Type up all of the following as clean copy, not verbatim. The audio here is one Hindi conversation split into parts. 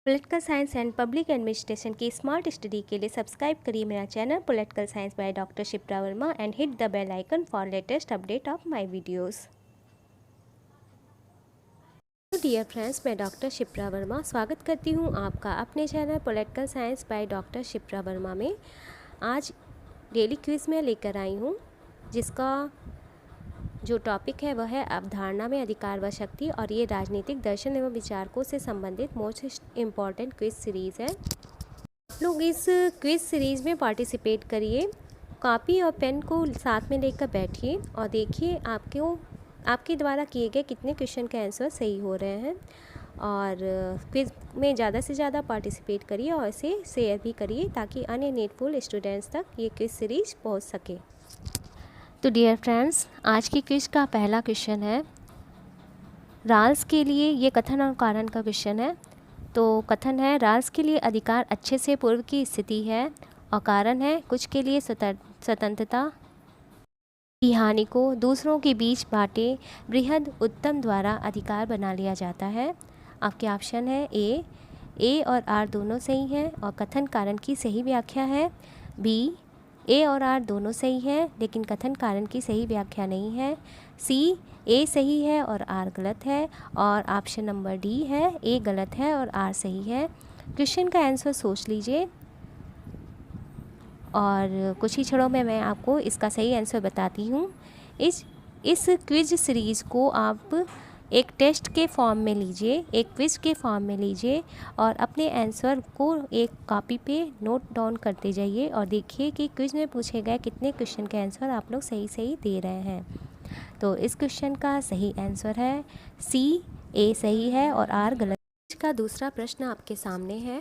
Political science and public administration की स्मार्ट स्टडी के लिए सब्सक्राइब करिए मेरा channel political science by doctor Shipra Verma and hit the bell icon for latest update of my videos. Dear friends, मैं डॉक्टर शिप्रा वर्मा स्वागत करती हूं आपका अपने channel political science by doctor Shipra Verma में। आज डेली क्विज़ में लेकर आई हूं जिसका जो टॉपिक है वह है अवधारणा में अधिकार व शक्ति, और ये राजनीतिक दर्शन एवं विचारकों से संबंधित मोस्ट इम्पॉर्टेंट क्विज सीरीज़ है। आप लोग इस क्विज सीरीज़ में पार्टिसिपेट करिए, कॉपी और पेन को साथ में लेकर बैठिए और देखिए आपके द्वारा किए गए कितने क्वेश्चन के आंसर सही हो रहे हैं। और क्विज में ज़्यादा से ज़्यादा पार्टिसिपेट करिए और इसे शेयर भी करिए ताकि अन्य नीडफुल स्टूडेंट्स तक ये क्विज सीरीज पहुंच सके। तो डियर फ्रेंड्स, आज की क्विज का पहला क्वेश्चन है राल्स के लिए, ये कथन और कारण का क्वेश्चन है। तो कथन है राल्स के लिए अधिकार अच्छे से पूर्व की स्थिति है, और कारण है कुछ के लिए स्वतंत्रता की हानि को दूसरों के बीच बांटे बृहद उत्तम द्वारा अधिकार बना लिया जाता है। आपके ऑप्शन है ए और आर दोनों सही हैं और कथन कारण की सही व्याख्या है। बी, ए और आर दोनों सही है लेकिन कथन कारण की सही व्याख्या नहीं है। सी, ए सही है और आर गलत है। और ऑप्शन नंबर डी है ए गलत है और आर सही है। क्वेश्चन का आंसर सोच लीजिए और कुछ ही क्षणों में मैं आपको इसका सही आंसर बताती हूँ। इस क्विज सीरीज़ को आप एक टेस्ट के फॉर्म में लीजिए, एक क्विज के फॉर्म में लीजिए और अपने आंसर को एक कॉपी पे नोट डाउन करते जाइए और देखिए कि क्विज में पूछे गए कितने क्वेश्चन के आंसर आप लोग सही दे रहे हैं। तो इस क्वेश्चन का सही आंसर है सी, ए सही है और आर गलत। इसका दूसरा प्रश्न आपके सामने है,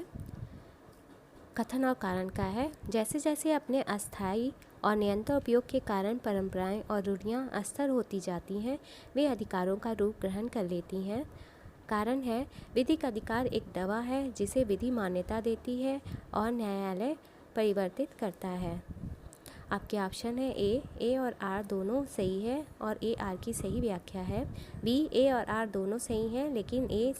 कथन और कारण का है। जैसे जैसे अपने अस्थायी और निरंतर उपयोग के कारण परंपराएं और रूढ़ियाँ अस्थिर होती जाती हैं, वे अधिकारों का रूप ग्रहण कर लेती हैं। कारण है विधिक अधिकार एक दवा है जिसे विधि मान्यता देती है और न्यायालय परिवर्तित करता है। आपके ऑप्शन है ए और आर दोनों सही है और ए आर की सही व्याख्या है। बी, ए और आर दोनों सही हैं लेकिन ए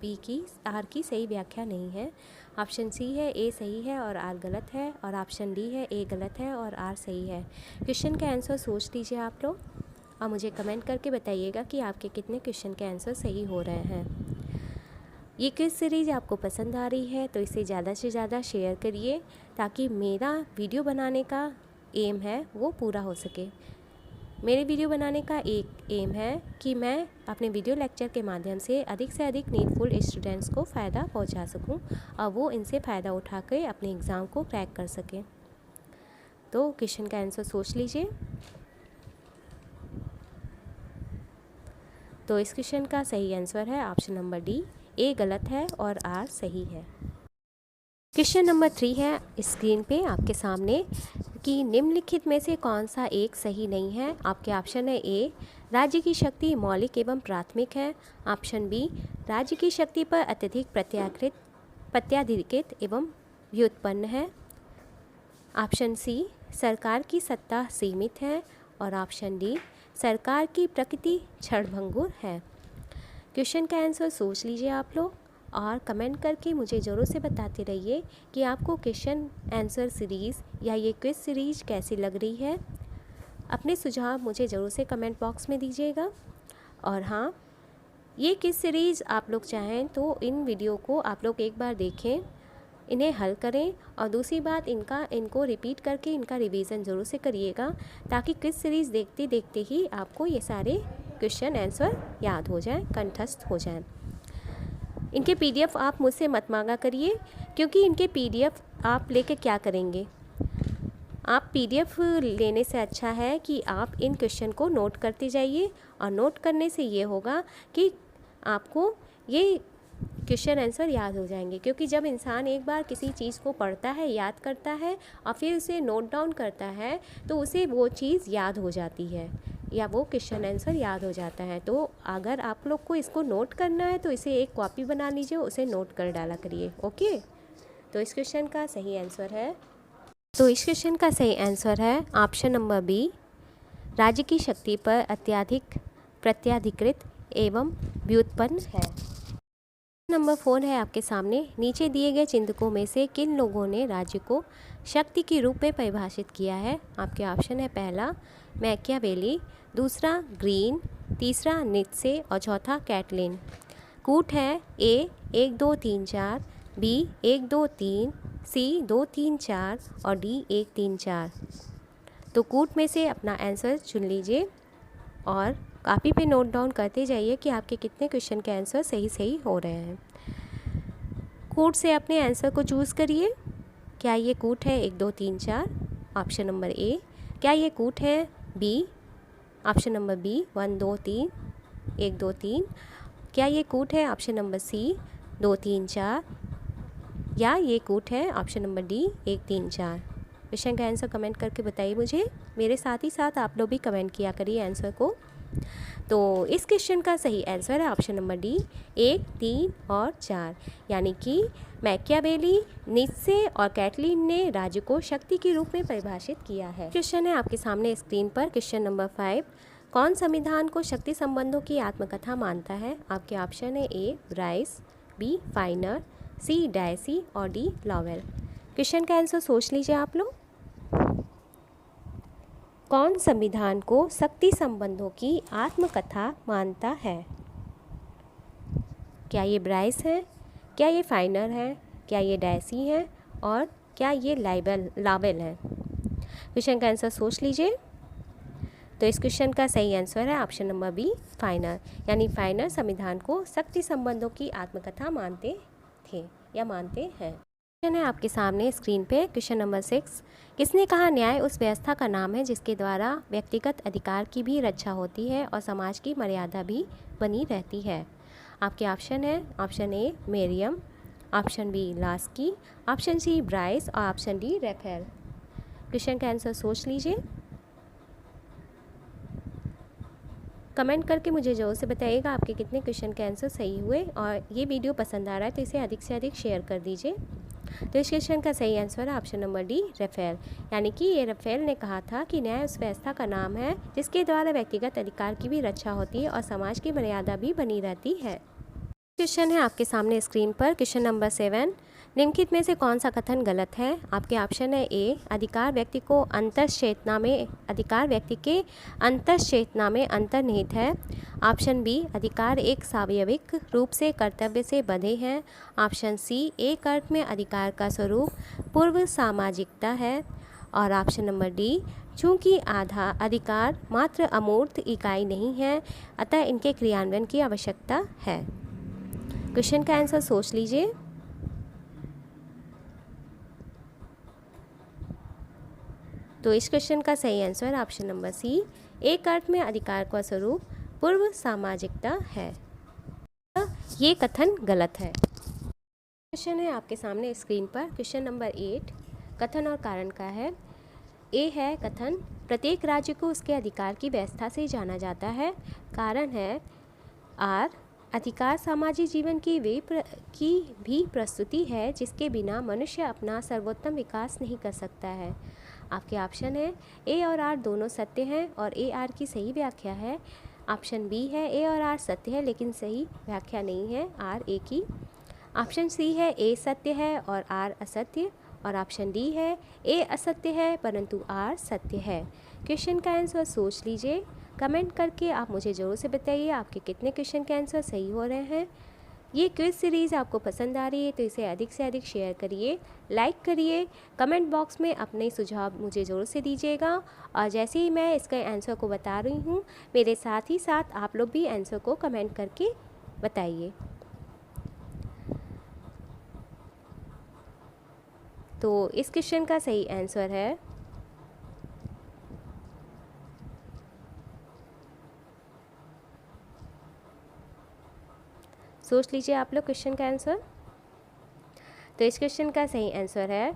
बी की आर की सही व्याख्या नहीं है। ऑप्शन सी है ए सही है और आर गलत है। और ऑप्शन डी है ए गलत है और आर सही है। क्वेश्चन के आंसर सोच लीजिए आप लोग और मुझे कमेंट करके बताइएगा कि आपके कितने क्वेश्चन के आंसर सही हो रहे हैं। ये क्विज सीरीज़ आपको पसंद आ रही है तो इसे ज़्यादा से ज़्यादा शेयर करिए ताकि मेरा वीडियो बनाने का एम है वो पूरा हो सके। मेरे वीडियो बनाने का एक एम है कि मैं अपने वीडियो लेक्चर के माध्यम से अधिक नीडफुल स्टूडेंट्स को फ़ायदा पहुंचा सकूं और वो इनसे फ़ायदा उठा कर अपने एग्ज़ाम को क्रैक कर सकें। तो क्वेश्चन का आंसर सोच लीजिए। तो इस क्वेश्चन का सही आंसर है ऑप्शन नंबर डी, ए गलत है और आर सही है। क्वेश्चन नंबर 3 है स्क्रीन पे आपके सामने कि निम्नलिखित में से कौन सा एक सही नहीं है। आपके ऑप्शन है ए, राज्य की शक्ति मौलिक एवं प्राथमिक है। ऑप्शन बी, राज्य की शक्ति पर अत्यधिक प्रत्याधिकृत एवं व्युत्पन्न है। ऑप्शन सी, सरकार की सत्ता सीमित है। और ऑप्शन डी, सरकार की प्रकृति क्षणभंगुर है। क्वेश्चन का आंसर सोच लीजिए आप लोग और कमेंट करके मुझे ज़रूर से बताते रहिए कि आपको क्वेश्चन आंसर सीरीज़ या ये क्विज सीरीज़ कैसी लग रही है। अपने सुझाव मुझे ज़रूर से कमेंट बॉक्स में दीजिएगा। और हाँ, ये क्विज सीरीज़ आप लोग चाहें तो इन वीडियो को आप लोग एक बार देखें, इन्हें हल करें और दूसरी बात इनको रिपीट करके इनका रिवीजन ज़रूर से करिएगा ताकि क्विज सीरीज़ देखते देखते ही आपको ये सारे क्वेश्चन आंसर याद हो जाएं, कंठस्थ हो जाएं। इनके पीडीएफ आप मुझसे मत मांगा करिए क्योंकि इनके पीडीएफ आप लेके क्या करेंगे। आप पीडीएफ लेने से अच्छा है कि आप इन क्वेश्चन को नोट करते जाइए और नोट करने से ये होगा कि आपको ये क्वेश्चन आंसर याद हो जाएंगे। क्योंकि जब इंसान एक बार किसी चीज़ को पढ़ता है, याद करता है और फिर उसे नोट डाउन करता है तो उसे वो चीज़ याद हो जाती है या वो क्वेश्चन आंसर याद हो जाता है। तो अगर आप लोग को इसको नोट करना है तो इसे एक कॉपी बना लीजिए, उसे नोट कर डाला करिए। ओके, तो इस क्वेश्चन का सही आंसर है ऑप्शन नंबर बी, राज्य की शक्ति पर अत्यधिक प्रत्याधिकृत एवं व्युत्पन्न है। नंबर 4 है आपके सामने। नीचे दिए गए चिंतकों में से किन लोगों ने राज्य को शक्ति के रूप में परिभाषित किया है? आपके ऑप्शन है पहला मैकियावेली, दूसरा ग्रीन, तीसरा नीत्शे और चौथा कैटलिन। कूट है ए 1 2 3 4, बी 1 2 3, सी 2 3 4 और डी 1 3 4। तो कूट में से अपना आंसर चुन लीजिए और कॉपी पे नोट डाउन करते जाइए कि आपके कितने क्वेश्चन के आंसर सही हो रहे हैं। कूट से अपने आंसर को चूज़ करिए। क्या ये कूट है 1 2 3 4? Option number A. क्या ये कूट है बी? Option number B 1 2 3 1 2 3। क्या ये कूट है ऑप्शन नंबर सी 2 3 4? या ये कूट है ऑप्शन नंबर डी 1 3 4? क्वेश्चन का आंसर कमेंट करके बताइए मुझे। मेरे साथ ही साथ आप लोग भी कमेंट किया करिए आंसर को। तो इस क्वेश्चन का सही आंसर है ऑप्शन नंबर डी 1 3 और 4, यानी कि मैकियावेली, नीत्शे और कैटलिन ने राज्य को शक्ति के रूप में परिभाषित किया है। क्वेश्चन है आपके सामने स्क्रीन पर। क्वेश्चन नंबर 5, कौन संविधान को शक्ति संबंधों की आत्मकथा मानता है? आपके ऑप्शन है ए ब्राइस, बी फाइनर, सी डायसी और डी लॉवेल। क्वेश्चन का आंसर सोच लीजिए आप लोग। कौन संविधान को शक्ति संबंधों की आत्मकथा मानता है? क्या ये ब्राइस है, क्या ये फाइनर है, क्या ये डायसी है और क्या ये लॉवेल है? क्वेश्चन का आंसर सोच लीजिए। तो इस क्वेश्चन का सही आंसर है ऑप्शन नंबर बी फाइनर, यानी फाइनर संविधान को शक्ति संबंधों की आत्मकथा मानते थे या मानते हैं। क्वेश्चन है आपके सामने स्क्रीन पे। क्वेश्चन नंबर 6, किसने कहा न्याय उस व्यवस्था का नाम है जिसके द्वारा व्यक्तिगत अधिकार की भी रक्षा होती है और समाज की मर्यादा भी बनी रहती है? आपके ऑप्शन है option a Merriam, option b Laski, option c Bryce और ऑप्शन डी रैफेल। क्वेश्चन का आंसर सोच लीजिए। कमेंट करके मुझे ज़रूर से बताइएगा आपके कितने क्वेश्चन के आंसर सही हुए, और ये वीडियो पसंद आ रहा है तो इसे अधिक से अधिक शेयर कर दीजिए। तो इस क्वेश्चन का सही आंसर है ऑप्शन नंबर डी रफेल, यानी कि ये रफेल ने कहा था कि न्याय उस व्यवस्था का नाम है जिसके द्वारा व्यक्तिगत अधिकार की भी रक्षा होती है और समाज की मर्यादा भी बनी रहती है। क्वेश्चन है आपके सामने स्क्रीन पर। क्वेश्चन नंबर 7, निम्नलिखित में से कौन सा कथन गलत है? आपके ऑप्शन है ए अधिकार व्यक्ति के अंतःचेतना में अंतर्निहित है, ऑप्शन बी अधिकार एक स्वाभाविक रूप से कर्तव्य से बंधे हैं, ऑप्शन सी एक अर्थ में अधिकार का स्वरूप पूर्व सामाजिकता है और ऑप्शन नंबर डी चूँकि अधिकार मात्र अमूर्त इकाई नहीं है अतः इनके क्रियान्वयन की आवश्यकता है। क्वेश्चन का आंसर सोच लीजिए। तो इस क्वेश्चन का सही आंसर ऑप्शन नंबर सी एक अर्थ में अधिकार का स्वरूप पूर्व सामाजिकता है। ये कथन गलत है। क्वेश्चन है आपके सामने स्क्रीन पर। क्वेश्चन नंबर 8 कथन और कारण का है। ए है कथन प्रत्येक राज्य को उसके अधिकार की व्यवस्था से जाना जाता है। कारण है आर अधिकार सामाजिक जीवन की भी प्रस्तुति है जिसके बिना मनुष्य अपना सर्वोत्तम विकास नहीं कर सकता है। आपके ऑप्शन है ए और आर दोनों सत्य हैं और ए आर की सही व्याख्या है। ऑप्शन बी है ए और आर सत्य है लेकिन सही व्याख्या नहीं है, आर ए की। ऑप्शन सी है ए सत्य है और आर असत्य, और ऑप्शन डी है ए असत्य है परंतु आर सत्य है। क्वेश्चन का आंसर सोच लीजिए। कमेंट करके आप मुझे ज़रूर से बताइए आपके कितने क्वेश्चन के आंसर सही हो रहे हैं। ये क्विज सीरीज़ आपको पसंद आ रही है तो इसे अधिक से अधिक शेयर करिए, लाइक करिए, कमेंट बॉक्स में अपने सुझाव मुझे ज़रूर से दीजिएगा। और जैसे ही मैं इसके आंसर को बता रही हूँ मेरे साथ ही साथ आप लोग भी आंसर को कमेंट करके बताइए। तो इस क्वेश्चन का सही आंसर है सोच लीजिए आप लोग क्वेश्चन का आंसर। तो इस क्वेश्चन का सही आंसर है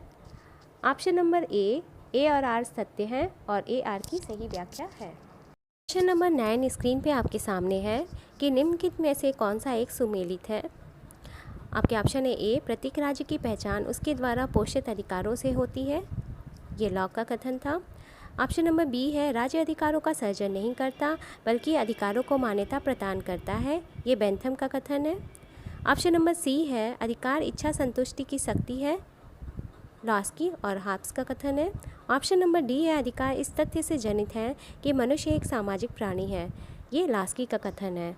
ऑप्शन नंबर ए और आर सत्य हैं और ए आर की सही व्याख्या है। क्वेश्चन नंबर 9 स्क्रीन पे आपके सामने है कि निम्नलिखित में से कौन सा एक सुमेलित है? आपके ऑप्शन है ए प्रत्येक राज्य की पहचान उसके द्वारा पोषित अधिकारों से होती है, ये लॉक का कथन था। ऑप्शन नंबर बी है राज्य अधिकारों का सर्जन नहीं करता बल्कि अधिकारों को मान्यता प्रदान करता है, ये बेंथम का कथन है। ऑप्शन नंबर सी है अधिकार इच्छा संतुष्टि की शक्ति है, लॉस्की और हॉब्स का कथन है। ऑप्शन नंबर डी है अधिकार इस तथ्य से जनित है कि मनुष्य एक सामाजिक प्राणी है, ये लॉस्की का कथन है।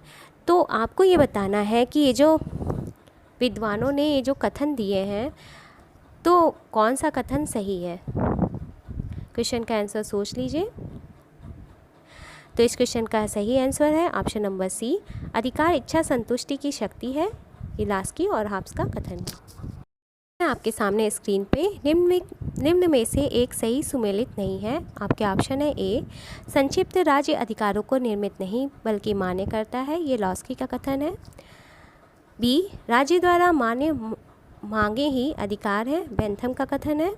तो आपको ये बताना है कि ये जो विद्वानों ने ये जो कथन दिए हैं तो कौन सा कथन सही है। क्वेश्चन का आंसर सोच लीजिए। तो इस क्वेश्चन का सही आंसर है ऑप्शन नंबर सी, अधिकार इच्छा संतुष्टि की शक्ति है, ये लॉस्की और हॉब्स का कथन है। आपके सामने स्क्रीन पे निम्न में से एक सही सुमेलित नहीं है। आपके ऑप्शन है ए, संक्षिप्त राज्य अधिकारों को निर्मित नहीं बल्कि मान्य करता है, ये लॉस्की का कथन है। बी, राज्य द्वारा मांगे ही अधिकार है, बेंथम का कथन है।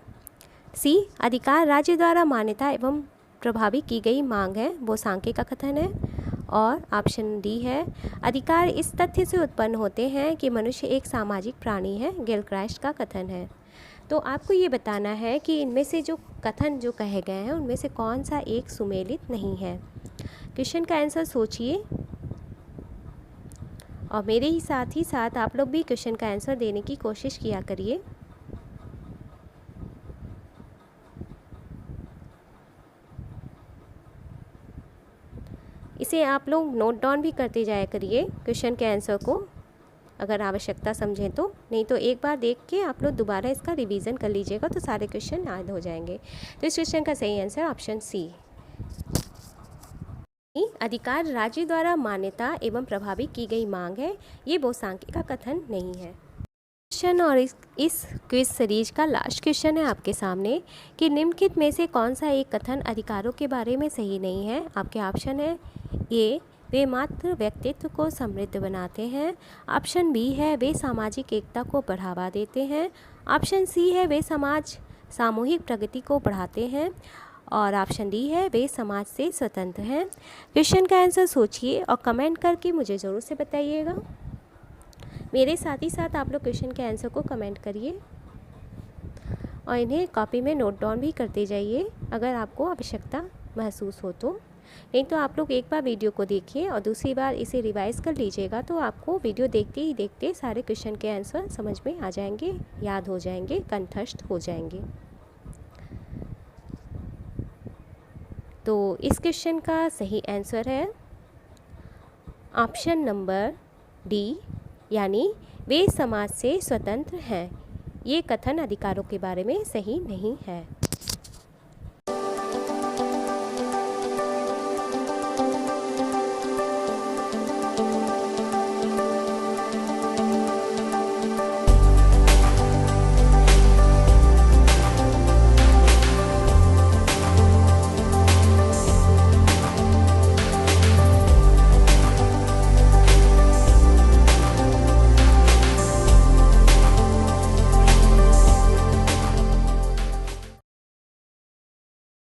सी, अधिकार राज्य द्वारा मान्यता एवं प्रभावी की गई मांग है, वो सांके का कथन है। और ऑप्शन डी है अधिकार इस तथ्य से उत्पन्न होते हैं कि मनुष्य एक सामाजिक प्राणी है, गिलक्राइस्ट का कथन है। तो आपको ये बताना है कि इनमें से जो कथन जो कहे गए हैं उनमें से कौन सा एक सुमेलित नहीं है। क्वेश्चन का आंसर सोचिए और मेरे ही साथ आप लोग भी क्वेश्चन का आंसर देने की कोशिश किया करिए। इसे आप लोग नोट डाउन भी करते जाया करिए क्वेश्चन के आंसर को, अगर आवश्यकता समझें तो। नहीं तो एक बार देख के आप लोग दोबारा इसका रिवीजन कर लीजिएगा तो सारे क्वेश्चन याद हो जाएंगे। तो इस क्वेश्चन का सही आंसर ऑप्शन सी, अधिकार राज्य द्वारा मान्यता एवं प्रभावी की गई मांग है, ये बोसांके का कथन नहीं है। क्वेश्चन और इस क्विज सीरीज का लास्ट क्वेश्चन है आपके सामने कि निम्नलिखित में से कौन सा एक कथन अधिकारों के बारे में सही नहीं है। आपके ऑप्शन है ए, वे मात्र व्यक्तित्व को समृद्ध बनाते हैं। ऑप्शन बी है वे सामाजिक एकता को बढ़ावा देते हैं। ऑप्शन सी है वे सामूहिक प्रगति को बढ़ाते हैं। और ऑप्शन डी है वे समाज से स्वतंत्र हैं। क्वेश्चन का आंसर सोचिए और कमेंट करके मुझे ज़रूर से बताइएगा। मेरे साथ ही साथ आप लोग क्वेश्चन के आंसर को कमेंट करिए और इन्हें कॉपी में नोट डाउन भी करते जाइए अगर आपको आवश्यकता महसूस हो तो। नहीं तो आप लोग एक बार वीडियो को देखिए और दूसरी बार इसे रिवाइज़ कर लीजिएगा तो आपको वीडियो देखते ही देखते सारे क्वेश्चन के आंसर समझ में आ जाएंगे, याद हो जाएंगे, कंठस्थ हो जाएंगे। तो इस क्वेश्चन का सही आंसर है ऑप्शन नंबर डी, यानी वे समाज से स्वतंत्र हैं। ये कथन अधिकारों के बारे में सही नहीं है।